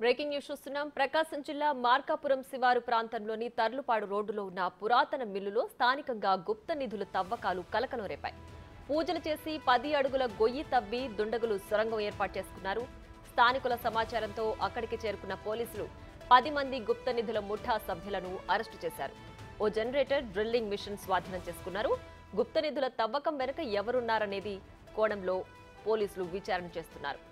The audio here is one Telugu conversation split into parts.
బ్రేకింగ్ న్యూస్ చూస్తున్నాం. ప్రకాశం జిల్లా మార్కాపురం శివారు ప్రాంతంలోని తర్లుపాడు రోడ్డులో ఉన్న పురాతన మిల్లులో స్థానికంగా గుప్త నిధుల తవ్వకాలు కలకలం రేపాయి. పూజలు చేసి 10 అడుగుల గొయ్యి తవ్వి దుండగులు సొరంగం ఏర్పాటు చేసుకున్నారు. స్థానికుల సమాచారంతో అక్కడికి చేరుకున్న పోలీసులు 10 మంది గుప్త నిధుల ముఠా సభ్యులను అరెస్టు చేశారు. ఓ జనరేటర్ డ్రిల్లింగ్ మిషన్ స్వాధీనం చేసుకున్నారు. గుప్త నిధుల తవ్వకం వెనుక ఎవరున్నారనేది కోణంలో పోలీసులు విచారణ చేస్తున్నారు.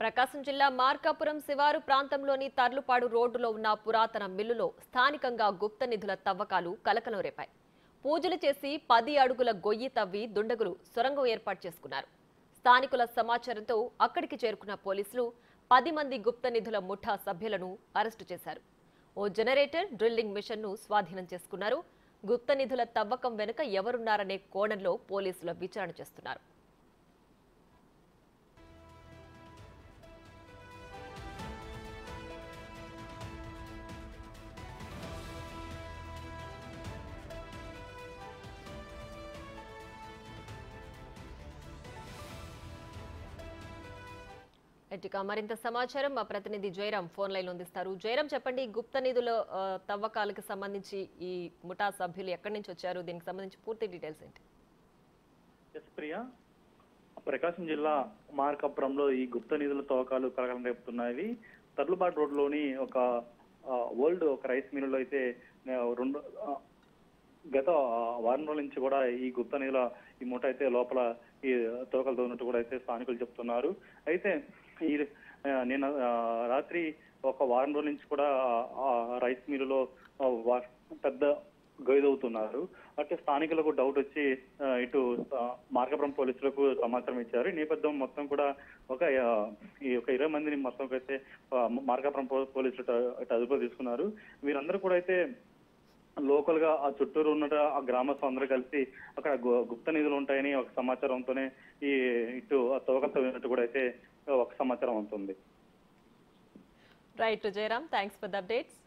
ప్రకాశం జిల్లా మార్కాపురం శివారు ప్రాంతంలోని తర్లుపాడు రోడ్డులో ఉన్న పురాతన మిల్లులో స్థానికంగా గుప్త నిధుల తవ్వకాలు కలకలం రేపాయి. పూజలు చేసి 10 అడుగుల గొయ్యి తవ్వి దుండగులు సొరంగం ఏర్పాటు చేసుకున్నారు. స్థానికుల సమాచారంతో అక్కడికి చేరుకున్న పోలీసులు 10 మంది గుప్త నిధుల ముఠా సభ్యులను అరెస్టు చేశారు. ఓ జనరేటర్ డ్రిల్లింగ్ మిషన్ను స్వాధీనం చేసుకున్నారు. గుప్త నిధుల తవ్వకం వెనుక ఎవరున్నారనే కోణంలో పోలీసులు విచారణ చేస్తున్నారు. మరింత సమాచారం మా ప్రతినిధి జయరాం ఫోన్ లైన్ అందిస్తారు. జయరాం, చెప్పండి, గుప్త నిధుల తవ్వకాలకు సంబంధించి ఈ ముఠా సభ్యులు ఎక్కడి నుంచి వచ్చారు? దీనికి సంబంధించి పూర్తి డీటెయిల్స్ ఏంటి? ప్రియా, ప్రకాశం జిల్లా మార్కాపురంలో ఈ గుప్త నిధుల తవ్వకాలు కలకలం రేపుతున్నాయి. తర్లుబాటు రోడ్లోని ఒక ఒక రైస్ మిల్లులో అయితే గత వారం రోజుల నుంచి కూడా ఈ గుప్త నిధుల ఈ మూట అయితే లోపల ఈ తవ్వకాలు తవ్వినట్టు కూడా అయితే స్థానికులు చెప్తున్నారు. అయితే ఈ నిన్న రాత్రి ఒక వారం రోజుల నుంచి కూడా రైస్ మిల్లులో పెద్ద గొయ్యదవుతున్నారు. అంటే స్థానికులకు డౌట్ వచ్చి ఇటు మార్కాపురం పోలీసులకు సమాచారం ఇచ్చారు. ఈ నేపథ్యం మొత్తం కూడా ఒక 20 మందిని మొత్తం అయితే మార్కాపురం పోలీసులు అదుపులో తీసుకున్నారు. వీరందరూ కూడా అయితే లోకల్ గా ఆ చుట్టూరు ఉన్న ఆ గ్రామస్తులు అందరూ కలిసి అక్కడ గుప్త నిధులు ఉంటాయని ఒక సమాచారంతోనే ఇటు తవ్వకాలు తవ్వినట్టు కూడా అయితే ఒక సమాచారం ఉంటుంది. Right Jayaram, thanks for the updates.